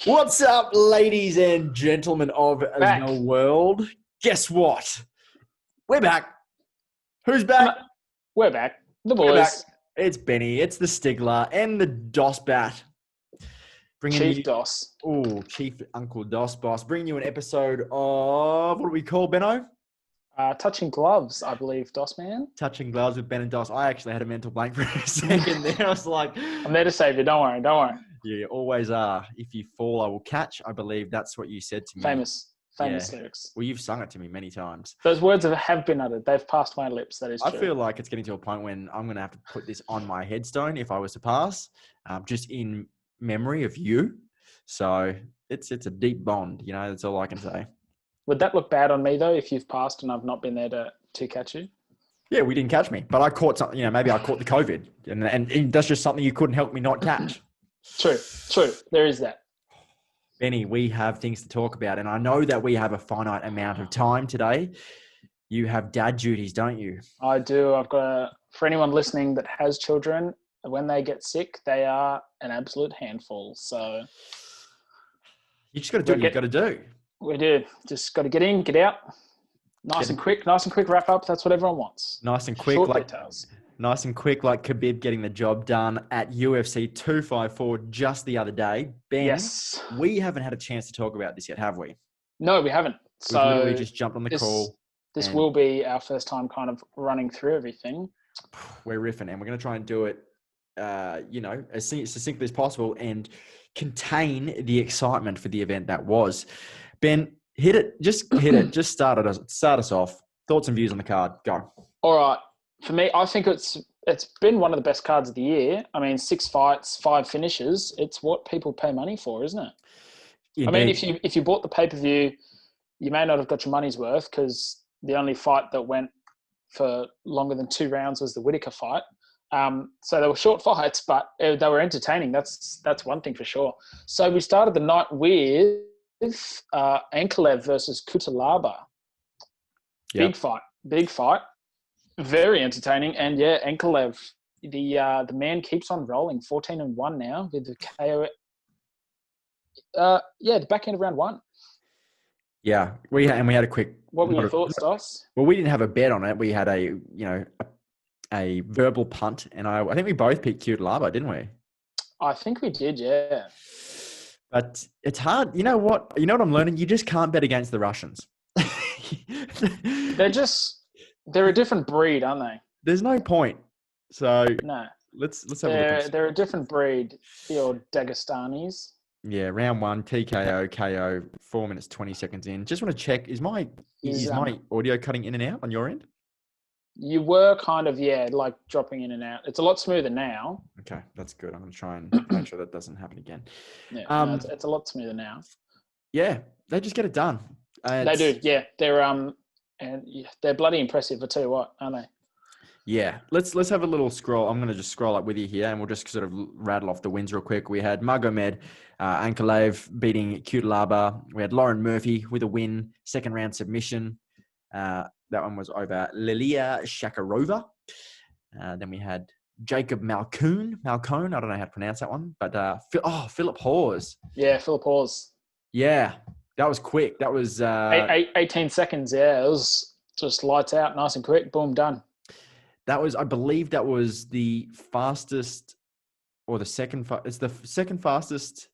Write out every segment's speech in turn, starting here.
What's up, ladies and gentlemen of Back. the world? Guess what? We're back. Who's back? We're back. The We're back. boys. It's Benny, it's the Stigler, and the Dos Bat. Chief Dos. Oh, Chief Uncle Dos Boss. Bringing you an episode of, what do we call, Benno? Touching gloves, I believe, Dos man. Touching Gloves with Ben and Dos. I actually had a mental blank for a second there. I was like... I'm there to save you. Don't worry. Don't worry. You always are. If you fall, I will catch. I believe that's what you said to me. Famous lyrics. Well, you've sung it to me many times. Those words have been uttered. They've passed my lips. That is true. I feel like it's getting to a point when I'm going to have to put this on my headstone if I was to pass, just in memory of you. So it's a deep bond, you know, that's all I can say. Would that look bad on me, though, if you've passed and I've not been there to catch you? Yeah, we didn't catch me, but I caught something, you know, maybe I caught the COVID and that's just something you couldn't help me not catch. True. There is that. Benny, we have things to talk about, and I know that we have a finite amount of time today. You have dad duties, don't you? I do. For anyone listening that has children, when they get sick, they are an absolute handful. So you just got to do what you've got to do. We do. Just got to get in, get out. Nice and quick wrap up. That's what everyone wants. Nice and quick. Short details. Nice and quick, like Khabib getting the job done at UFC 254 just the other day. Ben, yes. We haven't had a chance to talk about this yet, have we? No, we haven't. We've literally just jumped on the call. This will be our first time kind of running through everything. We're riffing, and we're going to try and do it, as succinctly as possible and contain the excitement for the event that was. Ben, hit it. Just hit it. Just start us off. Thoughts and views on the card. Go. All right. For me, I think it's been one of the best cards of the year. I mean, 6 fights, 5 finishes. It's what people pay money for, isn't it? Indeed. I mean, if you bought the pay-per-view, you may not have got your money's worth because the only fight that went for longer than 2 rounds was the Whittaker fight. So they were short fights, but they were entertaining. That's one thing for sure. So we started the night with Ankalaev versus Kutalaba. Yep. Big fight. Very entertaining. And yeah, Ankalaev, the man keeps on rolling, 14-1 now with the KO. The back end of round 1. Yeah, we had a quick. What were your thoughts, Dos? Well, we didn't have a bet on it. We had a verbal punt, and I think we both picked Kutalaba, didn't we? I think we did, yeah. But it's hard. You know what? I'm learning? You just can't bet against the Russians. They're a different breed, aren't they? There's no point. So no. Let's have a look. They're a different breed, the old Dagestanis. Yeah, round 1, TKO, KO, 4 minutes, 20 seconds in. Just want to check, is my audio cutting in and out on your end? You were kind of, like dropping in and out. It's a lot smoother now. Okay, that's good. I'm going to try and make sure that doesn't happen again. Yeah, it's a lot smoother now. Yeah, they just get it done. They do, yeah. They're bloody impressive, I tell you what, aren't they? Yeah, let's have a little scroll. I'm going to just scroll up with you here, and we'll just sort of rattle off the wins real quick. We had Magomed Ankalaev beating Kutalaba. We had Lauren Murphy with a win, 2nd round submission. That one was over Lilia Shakarova. Then we had Jacob Malkoon. I don't know how to pronounce that one, but Philip Hawes. Yeah, Philip Hawes. Yeah, that was quick. That was 18 seconds. Yeah, it was just lights out, nice and quick. Boom, done. That was, I believe, that was the fastest, or the second. It's the second fastest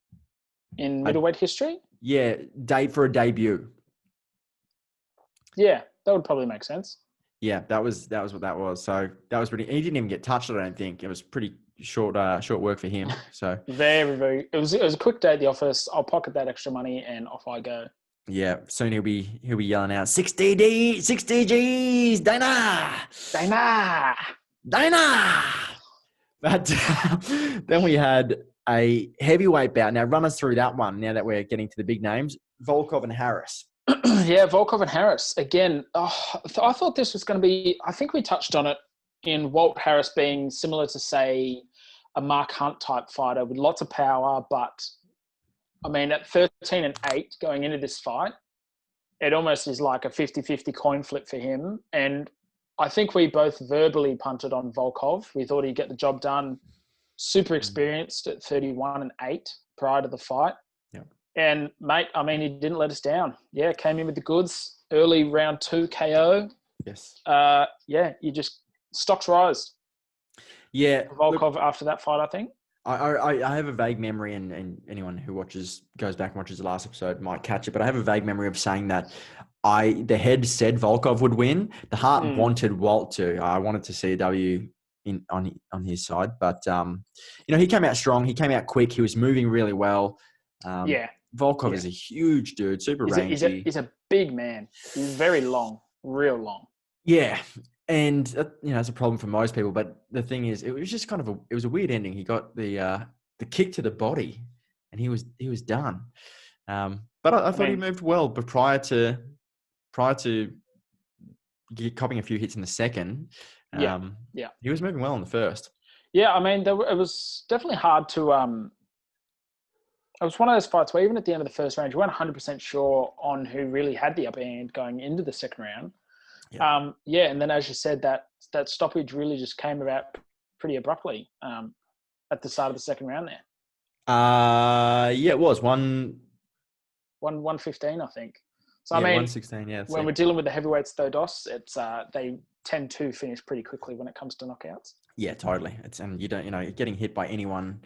in middleweight history. Yeah, for a debut. Yeah, that would probably make sense. Yeah, that was what that was. So that was pretty. He didn't even get touched. I don't think it was pretty short work for him. So very, very. It was a quick day at the office. I'll pocket that extra money and off I go. Yeah, soon he'll be yelling out 60 G's, Dana. But then we had a heavyweight bout. Now run us through that one. Now that we're getting to the big names, Volkov and Harris. Yeah, Volkov and Harris again. I thought this was going to be. I think we touched on it in Walt Harris being similar to, say, a Mark Hunt type fighter with lots of power, but I mean, at 13-8 going into this fight, it almost is like a 50-50 coin flip for him. And I think we both verbally punted on Volkov. We thought he'd get the job done. Super experienced at 31-8. prior to the fight. Yeah. And, mate, I mean, he didn't let us down. Yeah, came in with the goods. Early round 2 KO. Yes. You just stocks rise. Yeah. Volkov after that fight, I think. I have a vague memory, and anyone who goes back and watches the last episode might catch it, but I have a vague memory of saying that the head said Volkov would win. The heart wanted Walt to. I wanted to see a W on his side, but he came out strong. He came out quick. He was moving really well. Volkov is a huge dude, super rangy. He's a big man. He's very long, real long. Yeah. And, it's a problem for most people. But the thing is, it was just kind of it was a weird ending. He got the kick to the body and he was done. But I thought he moved well. But prior to copying a few hits in the second, he was moving well in the first. Yeah, I mean, it was definitely hard to it was one of those fights where even at the end of the first round, you weren't 100% sure on who really had the upper hand going into the second round. Yeah. And then as you said, that stoppage really just came about pretty abruptly at the start of the second round there. It was 115, I think. So yeah, I mean, 116. Yeah. When we're dealing with the heavyweights, though, Dos, it's they tend to finish pretty quickly when it comes to knockouts. Yeah, totally. And you don't, getting hit by anyone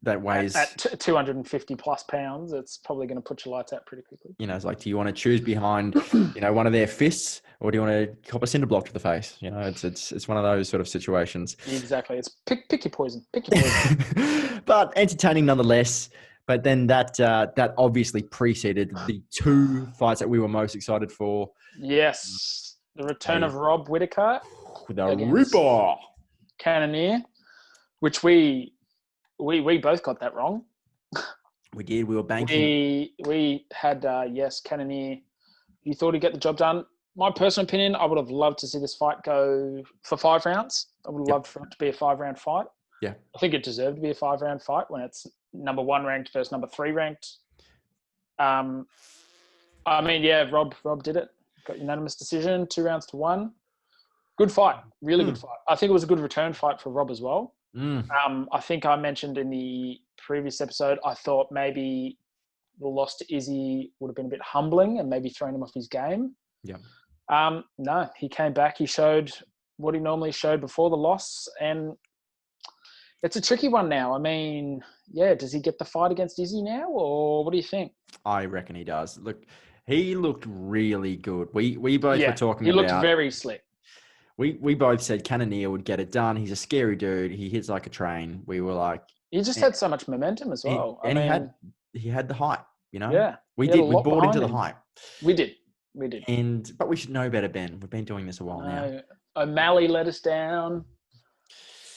that weighs at 250 plus pounds, it's probably going to put your lights out pretty quickly. It's like, do you want to choose behind, one of their fists, or do you want to cop a cinder block to the face? It's one of those sort of situations. Exactly. It's pick your poison. Pick your poison. But entertaining nonetheless. But then that obviously preceded the two fights that we were most excited for. Yes, the return of Rob Whittaker, the Ripper Cannonier, which we both got that wrong. We did. We were banking. We had Cannonier. You thought he'd get the job done. My personal opinion, I would have loved to see this fight go for 5 rounds. I would have loved for it to be a 5-round fight. Yeah, I think it deserved to be a 5-round fight when it's number 1 ranked versus number 3 ranked. Rob did it. Got unanimous decision, 2 rounds to 1. Good fight, really good fight. I think it was a good return fight for Rob as well. I think I mentioned in the previous episode, I thought maybe the loss to Izzy would have been a bit humbling and maybe thrown him off his game. Yeah. No, he came back. He showed what he normally showed before the loss, and it's a tricky one now. I mean, does he get the fight against Izzy now, or what do you think? I reckon he does. Look, he looked really good. We both were talking about... He looked very slick. We both said Cannonier would get it done. He's a scary dude. He hits like a train. We were like... He just had so much momentum as well. He had the hype, Yeah. We bought into the hype. We did. But we should know better, Ben. We've been doing this a while now. O'Malley let us down.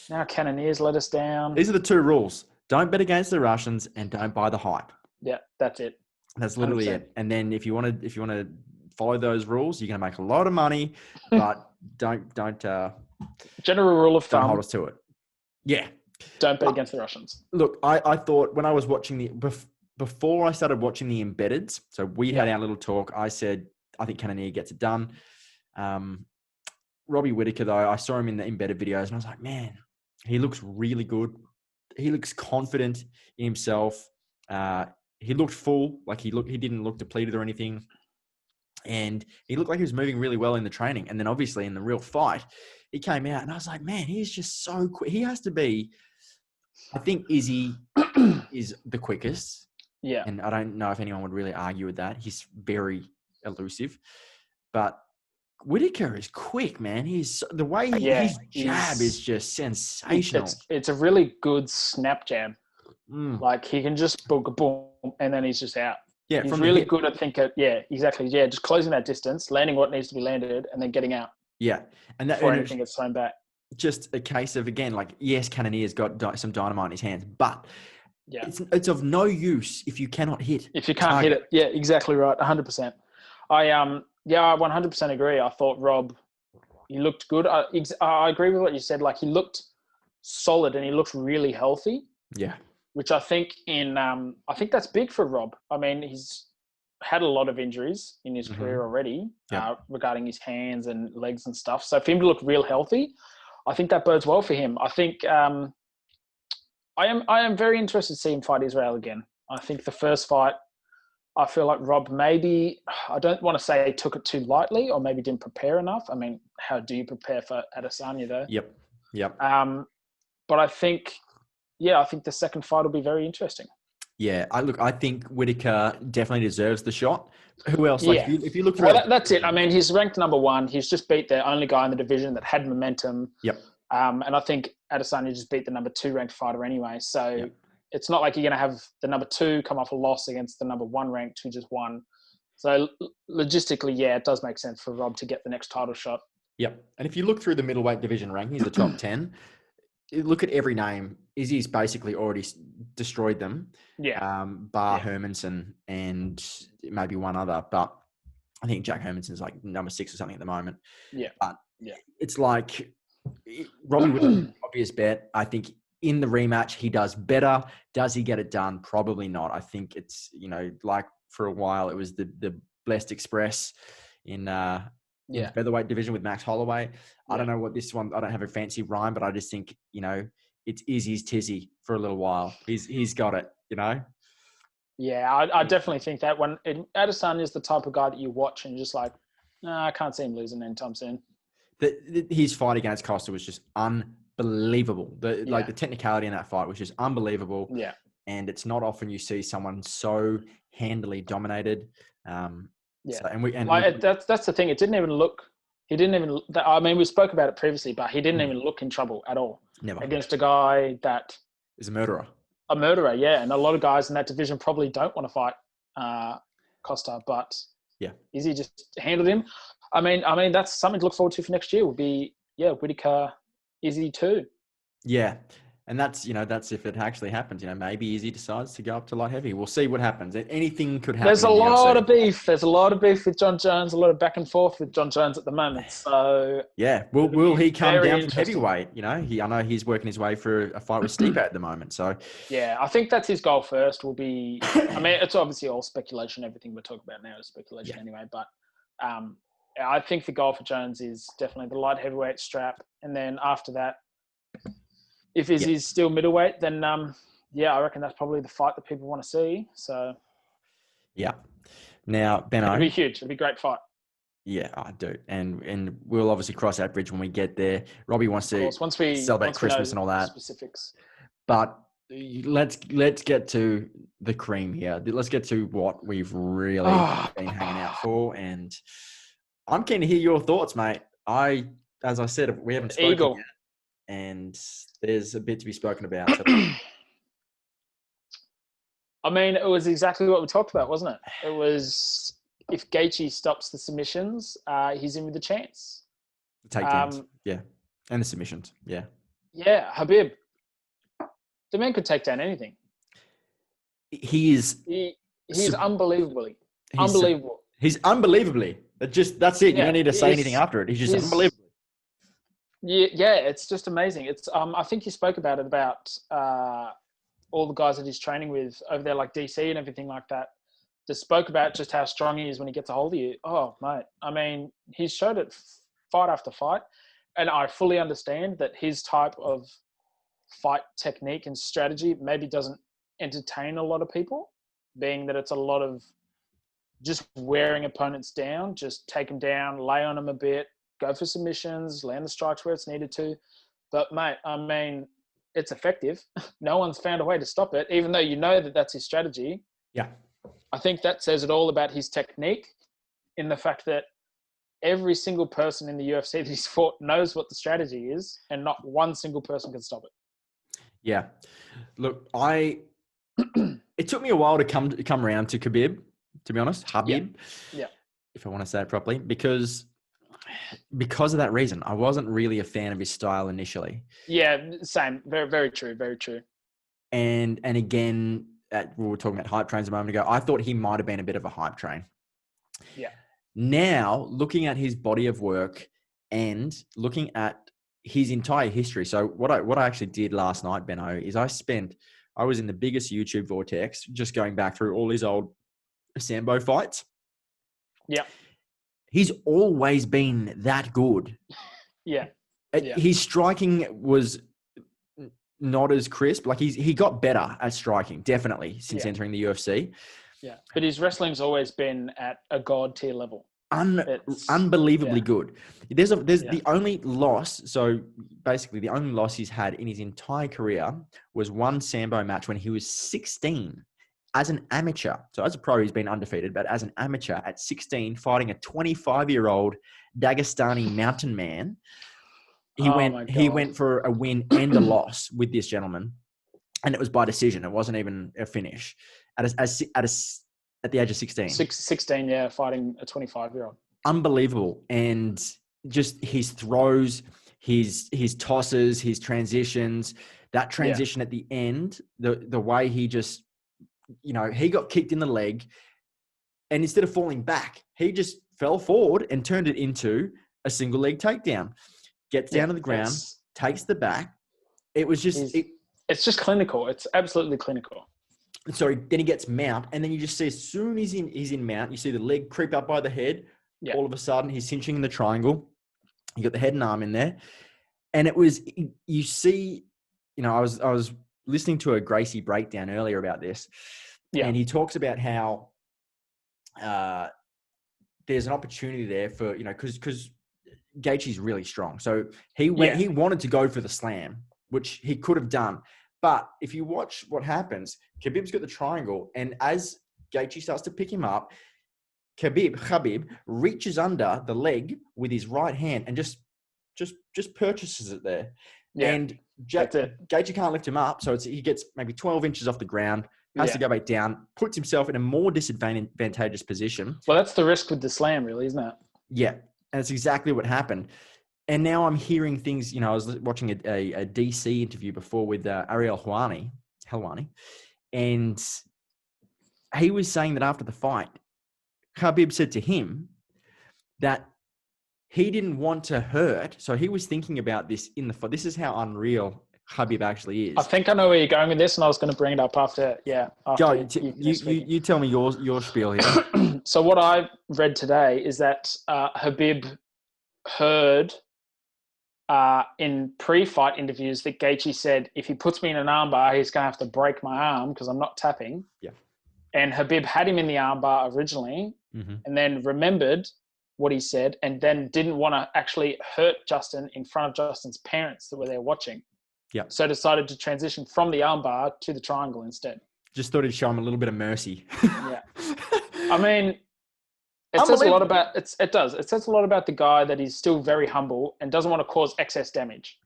Now Cannonier's let us down. These are the 2 rules. Don't bet against the Russians and don't buy the hype. Yeah, that's it. That's literally 100%. It. And then if you want to follow those rules, you're going to make a lot of money, but don't general rule of thumb. Don't hold us to it. Yeah. Don't bet against the Russians. Look, I thought when I was watching before I started watching the embeddeds, so we had our little talk. I said, I think Cannonier gets it done. Robbie Whittaker, though, I saw him in the embedded videos and I was like, man, he looks really good. He looks confident in himself. He looked full, like he didn't look depleted or anything. And he looked like he was moving really well in the training. And then obviously in the real fight, he came out and I was like, man, he's just so quick. He has to be, I think Izzy is the quickest. Yeah. And I don't know if anyone would really argue with that. He's very elusive. But Whittaker is quick, man. His jab is just sensational. It's a really good snap jab. Like he can just boom, and then he's just out. Yeah, he's really good at exactly. Yeah, just closing that distance, landing what needs to be landed, and then getting out. Yeah, and that before anything gets thrown back. Just a case of, again, like, yes, Cannonier's got some dynamite in his hands, but it's of no use if you cannot hit. If you can't hit it, yeah, exactly right, 100%. I 100% agree. I thought Rob, he looked good. I agree with what you said. Like, he looked solid and he looked really healthy. Yeah. Which I think I think that's big for Rob. I mean, he's had a lot of injuries in his career already regarding his hands and legs and stuff. So for him to look real healthy, I think that bodes well for him. I think I am very interested to see him fight Israel again. I think the first fight, I feel like Rob maybe, I don't want to say took it too lightly or maybe didn't prepare enough. I mean, how do you prepare for Adesanya though? Yep. But I think the second fight will be very interesting. Yeah, I think Whittaker definitely deserves the shot. Who else? Yeah. Like if you look through, That's it. I mean, he's ranked number 1. He's just beat the only guy in the division that had momentum. Yep. And I think Adesanya just beat the number 2 ranked fighter anyway. So it's not like you're going to have the number 2 come off a loss against the number 1 ranked who just won. So logistically, yeah, it does make sense for Rob to get the next title shot. Yep. And if you look through the middleweight division rankings, the top 10, look at every name. Izzy's basically already destroyed them. Yeah. Bar Hermanson and maybe one other. But I think Jack Hermanson's like number 6 or something at the moment. Yeah. But it's like Robbie was an obvious bet. I think in the rematch, he does better. Does he get it done? Probably not. I think it's, like for a while, it was the Blessed Express in the featherweight division with Max Holloway. I don't know what this one, I don't have a fancy rhyme, but I just think, it's Izzy's tizzy for a little while. He's got it, Yeah, I definitely think that when Adesanya is the type of guy that you watch and you're just like, I can't see him losing anytime soon. His fight against Costa was just unbelievable. The technicality in that fight was just unbelievable. Yeah. And it's not often you see someone so handily dominated. Yeah. So, that's the thing. It didn't even look. He didn't even. I mean, we spoke about it previously, but he didn't even look in trouble at all. Never. Against a guy that is a murderer. A murderer, yeah. And a lot of guys in that division probably don't want to fight Costa, but Izzy just handled him. I mean, that's something to look forward to for next year. Would be Whittaker, Izzy too. Yeah. And that's if it actually happens, maybe Izzy decides to go up to light heavy. We'll see what happens. Anything could happen. There's a lot of beef. There's a lot of beef with John Jones, a lot of back and forth with John Jones at the moment. So will he come down from heavyweight? I know he's working his way for a fight with Stipe at the moment. So yeah, I think that's his goal first. Will be. I mean, it's obviously all speculation. Everything we're talking about now is speculation anyway. But I think the goal for Jones is definitely the light heavyweight strap, and then after that, if Izzy's still middleweight, then I reckon that's probably the fight that people want to see. So now Benno, it'll be huge. It'll be a great fight. Yeah, I do, and we'll obviously cross that bridge when we get there. Robbie wants to celebrate Christmas and all that specifics, but let's get to the cream here. Let's get to what we've really been hanging out for, and I'm keen to hear your thoughts, mate. As I said, we haven't spoken yet. And there's a bit to be spoken about. So. I mean, it was exactly what we talked about, wasn't it? It was if Gaethje stops the submissions, he's in with a chance. The takedowns, and the submissions, yeah. Khabib, the man could take down anything. He's unbelievably unbelievable. He's unbelievably. That's it. You don't need to say anything after it. He's just unbelievable. Yeah, it's just amazing. It's I think you spoke about it all the guys that he's training with over there, like DC and everything like that. Just spoke about just how strong he is when he gets a hold of you. Oh, mate. I mean, he's showed it fight after fight, and I fully understand that his type of fight technique and strategy maybe doesn't entertain a lot of people, being that it's a lot of just wearing opponents down, just take them down, lay on them a bit, go for submissions, land the strikes where it's needed to. But, mate, I mean, it's effective. No one's found a way to stop it, even though you know that that's his strategy. Yeah. I think that says it all about his technique in the fact that every single person in the UFC that he's fought knows what the strategy is, and not one single person can stop it. Yeah. Look, it took me a while to come around to Khabib, to be honest. Khabib. Yeah. If I want to say it properly, because of that reason. I wasn't really a fan of his style initially. Yeah, same. Very, very true. Very true. And again, we were talking about hype trains a moment ago. I thought he might have been a bit of a hype train. Yeah. Now, looking at his body of work and looking at his entire history. So what I actually did last night, Benno, is I was in the biggest YouTube vortex, just going back through all his old Sambo fights. Yeah. He's always been that good. Yeah. His striking was not as crisp. Like he got better at striking, definitely, since entering the UFC. Yeah, but his wrestling's always been at a god tier level. Unbelievably good. There's the only loss. So basically, the only loss he's had in his entire career was one Sambo match when he was 16 as an amateur. So as a pro, he's been undefeated, but as an amateur at 16, fighting a 25-year-old Dagestani mountain man, he went for a win and a loss with this gentleman, and it was by decision. It wasn't even a finish at the age of 16. 16, yeah, fighting a 25-year-old. Unbelievable. And just his throws, his tosses, his transitions, that transition at the end, the way he just, he got kicked in the leg, and instead of falling back, he just fell forward and turned it into a single leg takedown. Gets down to the ground, takes the back. It was just... It's just clinical. It's absolutely clinical. Sorry, then he gets mount, and then you just see as soon as he's in mount, you see the leg creep up by the head. Yeah. All of a sudden, he's cinching in the triangle. You got the head and arm in there. And it was, you see, I was listening to a Gracie breakdown earlier about this. Yeah. And he talks about how there's an opportunity there for, because Gaethje's really strong. So he wanted to go for the slam, which he could have done. But if you watch what happens, Khabib's got the triangle, and as Gaethje starts to pick him up, Khabib reaches under the leg with his right hand and just purchases it there. Yeah. And Gaethje can't lift him up, so he gets maybe 12 inches off the ground, has to go back down, puts himself in a more disadvantageous position. Well, that's the risk with the slam, really, isn't it? Yeah, and it's exactly what happened. And now I'm hearing things, I was watching a DC interview before with Ariel Helwani, and he was saying that after the fight, Khabib said to him that he didn't want to hurt. So he was thinking about this in the fight. This is how unreal Khabib actually is. I think I know where you're going with this, and I was going to bring it up after. You tell me your spiel here. So what I read today is that Khabib heard in pre-fight interviews that Gaethje said, if he puts me in an armbar, he's going to have to break my arm because I'm not tapping. Yeah. And Khabib had him in the armbar originally, and then remembered what he said, and then didn't want to actually hurt Justin in front of Justin's parents that were there watching. Yeah. So decided to transition from the armbar to the triangle instead. Just thought he'd show him a little bit of mercy. Yeah. I mean, it says a lot about it does. It says a lot about the guy that he's still very humble and doesn't want to cause excess damage.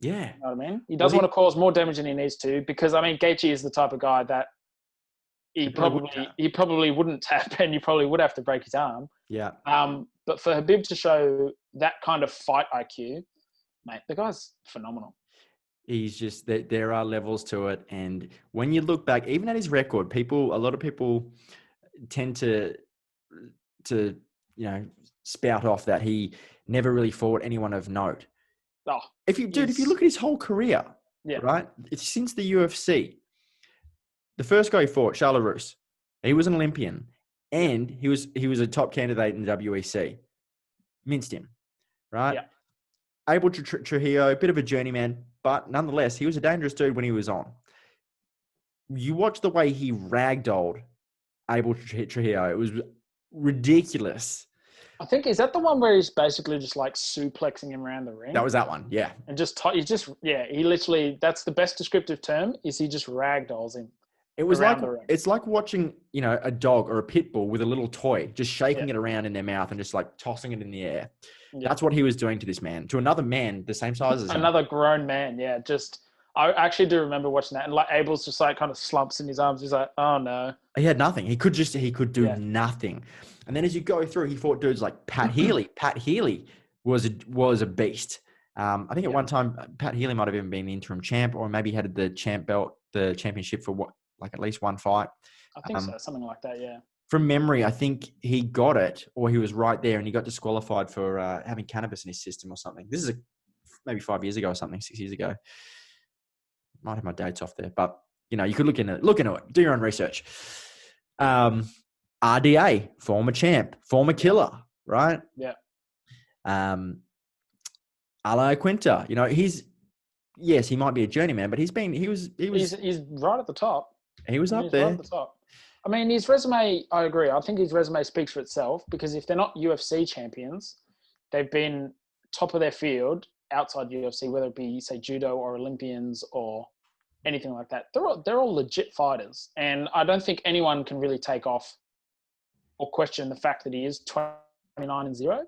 Yeah. You know what I mean? He doesn't want to cause more damage than he needs to, because Gaethje is the type of guy that he probably wouldn't tap, and you probably would have to break his arm. Yeah. But for Khabib to show that kind of fight IQ, mate, the guy's phenomenal. He's just, there are levels to it. And when you look back, even at his record, a lot of people tend to spout off that he never really fought anyone of note. Oh, if you look at his whole career, right? It's since the UFC. The first guy he fought, Charles Roos, he was an Olympian, and he was a top candidate in the WEC. Minced him, right? Yeah. Abel Trujillo, a bit of a journeyman, but nonetheless, he was a dangerous dude when he was on. You watch the way he ragdolled Abel Trujillo. It was ridiculous. I think, is that the one where he's basically just like suplexing him around the ring? That was that one, yeah. And he literally, that's the best descriptive term, is he just ragdolls him. It was it's like watching, a dog or a pit bull with a little toy, just shaking it around in their mouth and just like tossing it in the air. Yeah. That's what he was doing to this man, to another man the same size as him. Another grown man, yeah. I actually do remember watching that, and like Abel's just like kind of slumps in his arms. He's like, oh no. He had nothing. He could do nothing. And then as you go through, he fought dudes like Pat Healy. Pat Healy was a beast. I think at one time Pat Healy might have even been the interim champ, or maybe had the champ belt, the championship for at least one fight. I think so, something like that, yeah. From memory, I think he got it, or he was right there, and he got disqualified for having cannabis in his system or something. This is maybe 5 years ago or something, 6 years ago. Might have my dates off there, but you could look into it, do your own research. RDA, former champ, former killer, right? Yeah. Ala Quinta, yes, he might be a journeyman, but he was He's right at the top. he was up He's right there. at the top. I mean, his resume, I agree. I think his resume speaks for itself because if they're not UFC champions, they've been top of their field outside UFC, whether it be, say, judo or Olympians or anything like that. They're all legit fighters. And I don't think anyone can really take off or question the fact that he is 29-0.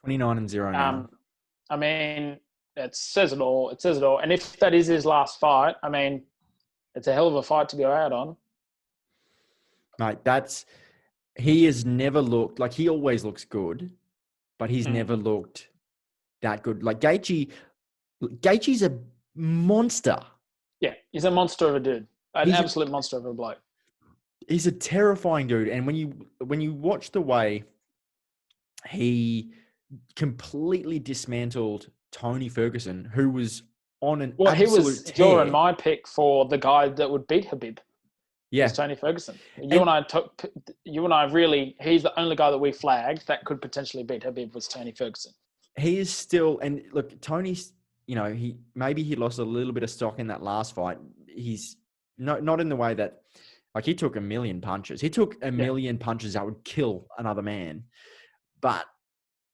29-0 now. I mean, it says it all. It says it all. And if that is his last fight, I mean, it's a hell of a fight to go out on. Mate, he has never looked like he always looks good, but he's never looked that good. Like Gaethje's a monster. Yeah, he's a monster of a dude. An absolute monster of a bloke. He's a terrifying dude. And when you watch the way he completely dismantled Tony Ferguson, who was on an absolute tear. He was my pick for the guy that would beat Khabib. Yeah, was Tony Ferguson. You and I really, he's the only guy that we flagged that could potentially beat Khabib was Tony Ferguson. He is still, and look, Tony's, he lost a little bit of stock in that last fight. He's not in the way that, like, he took a million punches. He took a million punches that would kill another man. But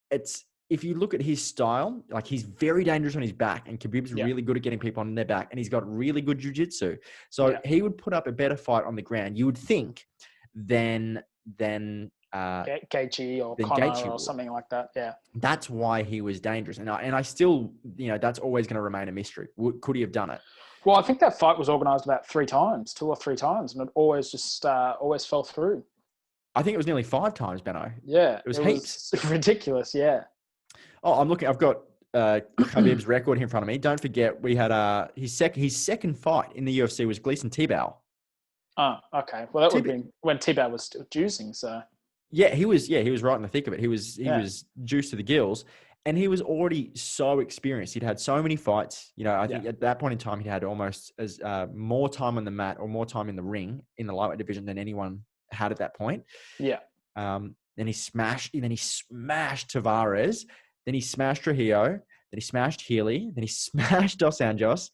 if you look at his style, like, he's very dangerous on his back, and Khabib's really good at getting people on their back, and he's got really good jiu-jitsu. So he would put up a better fight on the ground, you would think, than Gaethje or Conor or something like that. Yeah, that's why he was dangerous, and I still, that's always going to remain a mystery. Could he have done it? Well, I think that fight was organised about 2 or 3 times, and it always fell through. I think it was nearly 5 times, Benno. Yeah, it was heaps. Ridiculous. Yeah. Oh, I'm looking. I've got Khabib's record here in front of me. Don't forget, we had his second fight in the UFC was Gleison Tibau. Oh, okay. Well, that would have been when Tibau was still juicing. So yeah, he was right in the thick of it. He was juiced to the gills, and he was already so experienced. He'd had so many fights. I think at that point in time, he'd had almost as more time on the mat or more time in the ring in the lightweight division than anyone had at that point. Yeah. Then he smashed Tavares. Then he smashed Trujillo. Then he smashed Healy. Then he smashed Dos Anjos.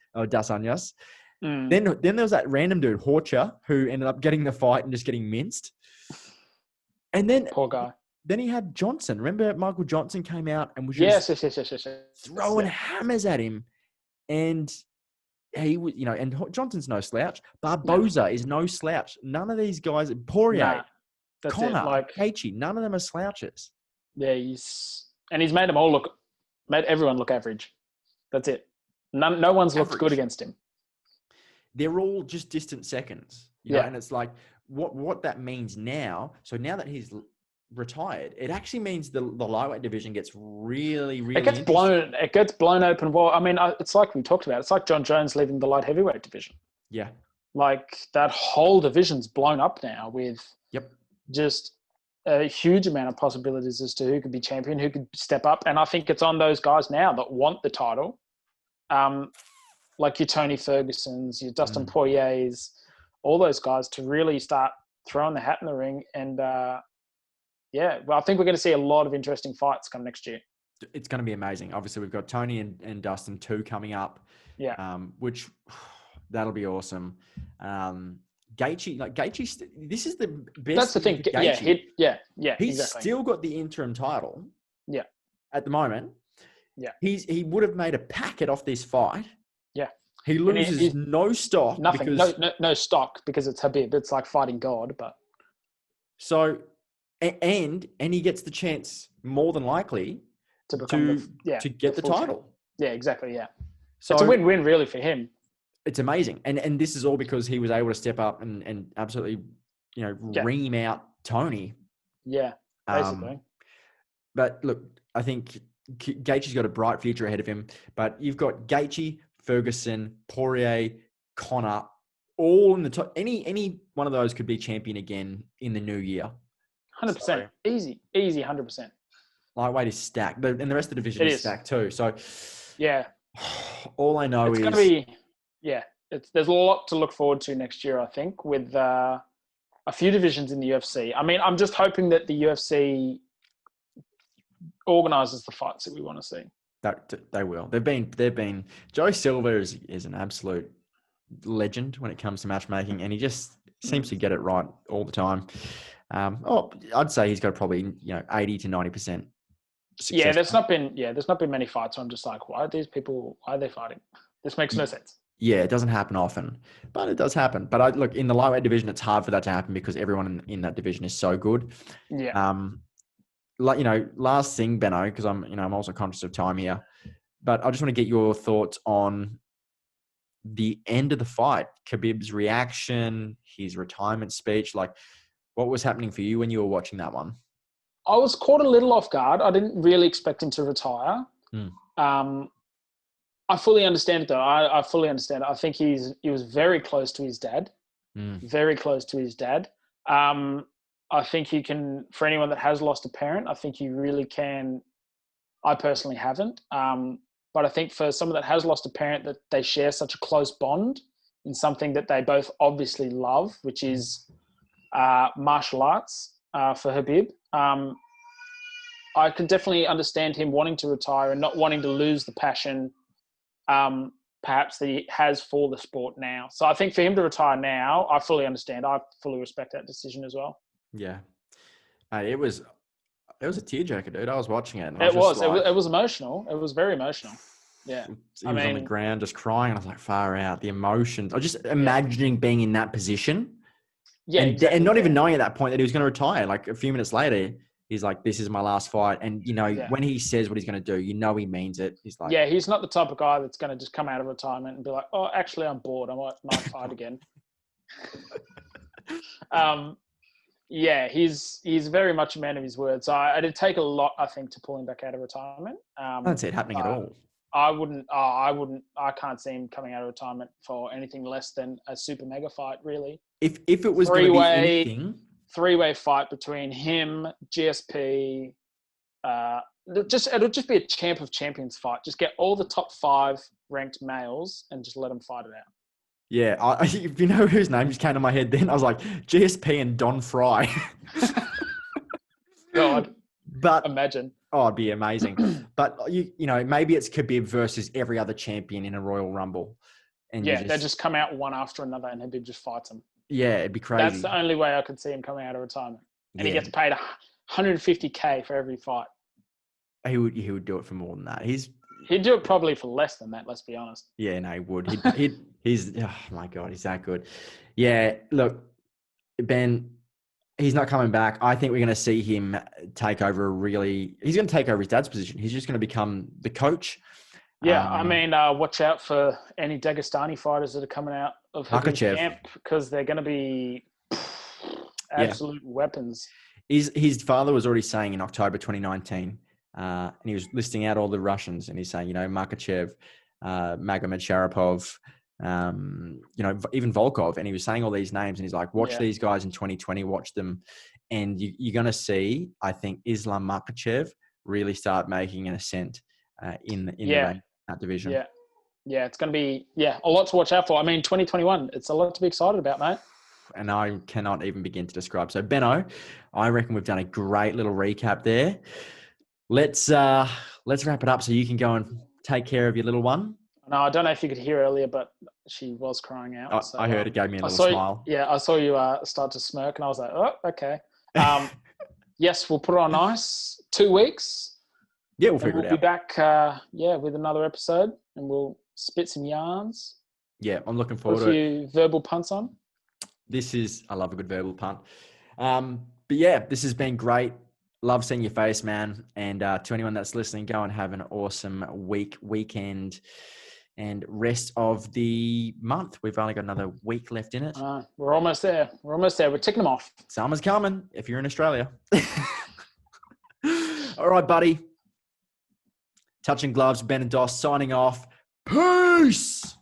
Then there was that random dude, Horcher, who ended up getting the fight and just getting minced. And then poor guy. Then he had Johnson. Remember, Michael Johnson came out and was just throwing hammers at him, and he was, and Johnson's no slouch. Barboza is no slouch. None of these guys, Poirier, Conor, Gaethje, none of them are slouches. Yeah, he's made everyone look average. That's it. No one's looked good against him. They're all just distant seconds. You know? And it's like what that means now. So now that he's retired, it actually means the lightweight division gets really, really. It gets blown open. Well, I mean, it's like we talked about. It's like John Jones leaving the light heavyweight division. Yeah. Like that whole division's blown up now with just a huge amount of possibilities as to who could be champion, who could step up. And I think it's on those guys now that want the title. Like your Tony Fergusons, your Dustin Poiriers, all those guys to really start throwing the hat in the ring. And well, I think we're going to see a lot of interesting fights come next year. It's going to be amazing. Obviously, we've got Tony and Dustin 2 coming up. Yeah. Which that'll be awesome. Gaethje, this is the best. That's the thing. Gaethje. He's exactly. still got the interim title. Yeah. At the moment. Yeah. He would have made a packet off this fight. Yeah. He loses no stock. Nothing. No stock because it's Khabib. It's like fighting God, but. So, and he gets the chance more than likely to get the title. Yeah, exactly. Yeah. So it's a win-win really for him. It's amazing. And this is all because he was able to step up and absolutely, ream out Tony. Yeah, basically. But look, I think Gaethje's got a bright future ahead of him. But you've got Gaethje, Ferguson, Poirier, Conor, all in the top. Any one of those could be champion again in the new year. 100%. Easy, 100%. Lightweight is stacked. And the rest of the division is stacked too. So, yeah. All I know it's going to be... Yeah, there's a lot to look forward to next year, I think, with a few divisions in the UFC. I mean, I'm just hoping that the UFC organises the fights that we want to see. That they will. They've been. Joe Silva is an absolute legend when it comes to matchmaking, and he just seems to get it right all the time. I'd say he's got probably 80 to 90% success. Yeah, there's not been many fights where I'm just like, why are they fighting? This makes no sense. Yeah, it doesn't happen often, but it does happen. But look, in the lightweight division, it's hard for that to happen because everyone in that division is so good. Yeah. Last thing, Benno, because I'm also conscious of time here, but I just want to get your thoughts on the end of the fight, Khabib's reaction, his retirement speech. Like, what was happening for you when you were watching that one? I was caught a little off guard. I didn't really expect him to retire. I fully understand it, though. I fully understand it. I think he was very close to his dad. Very close to his dad. I think he can, for anyone that has lost a parent, I think you really can. I personally haven't. But I think for someone that has lost a parent, that they share such a close bond in something that they both obviously love, which is martial arts for Khabib. I can definitely understand him wanting to retire and not wanting to lose the passion perhaps that he has for the sport now. So I think for him to retire now, I fully understand. I fully respect that decision as well. Yeah. It was a tearjerker, dude. I was watching it. It was emotional. It was very emotional. Yeah. He was on the ground just crying. And I was like, far out. The emotions. I was just imagining being in that position. Yeah. And not even knowing at that point that he was going to retire. Like a few minutes later, he's like, this is my last fight. And, when he says what he's going to do, he means it. He's like... Yeah, he's not the type of guy that's going to just come out of retirement and be like, oh, actually, I'm bored. I might fight again. Yeah, he's very much a man of his word. So it'd take a lot, I think, to pull him back out of retirement. I don't see it happening at all. I can't see him coming out of retirement for anything less than a super mega fight, really. If it was going to be anything... Three-way fight between him, GSP. It'll just be a champ of champions fight. Just get all the top 5 ranked males and just let them fight it out. Yeah, if you know whose name just came to my head then, I was like, GSP and Don Fry. God, but imagine. Oh, it'd be amazing. But, maybe it's Khabib versus every other champion in a Royal Rumble. And they just come out one after another and Khabib just fights them. Yeah, it'd be crazy. That's the only way I could see him coming out of retirement. And he gets paid $150K for every fight. He would do it for more than that. He'd do it probably for less than that, let's be honest. Yeah, no, he would. He's oh my God, he's that good. Yeah, look, Ben, he's not coming back. I think we're going to see him take over he's going to take over his dad's position. He's just going to become the coach. Yeah, watch out for any Dagestani fighters that are coming out of his camp because they're going to be absolute weapons. His father was already saying in October 2019, and he was listing out all the Russians, and he's saying, Makhachev, Magomed Sharapov, even Volkov, and he was saying all these names, and he's like, watch these guys in 2020, watch them, and you're going to see, I think, Islam Makhachev really start making an ascent in that division. Yeah, it's going to be a lot to watch out for. I mean, 2021, it's a lot to be excited about, mate. And I cannot even begin to describe. So, Benno, I reckon we've done a great little recap there. Let's wrap it up so you can go and take care of your little one. No, I don't know if you could hear earlier, but she was crying out. I heard it gave me a little smile. I saw you start to smirk, and I was like, oh, okay. Yes, we'll put it on ice. 2 weeks. Yeah, we'll figure it out. We'll be back, with another episode, and we'll spit some yarns. Yeah, I'm looking forward to it. A few verbal punts on. I love a good verbal punt. But yeah, this has been great. Love seeing your face, man. And to anyone that's listening, go and have an awesome weekend, and rest of the month. We've only got another week left in it. We're almost there. We're ticking them off. Summer's coming if you're in Australia. All right, buddy. Touching gloves, Ben and Doss signing off. Peace!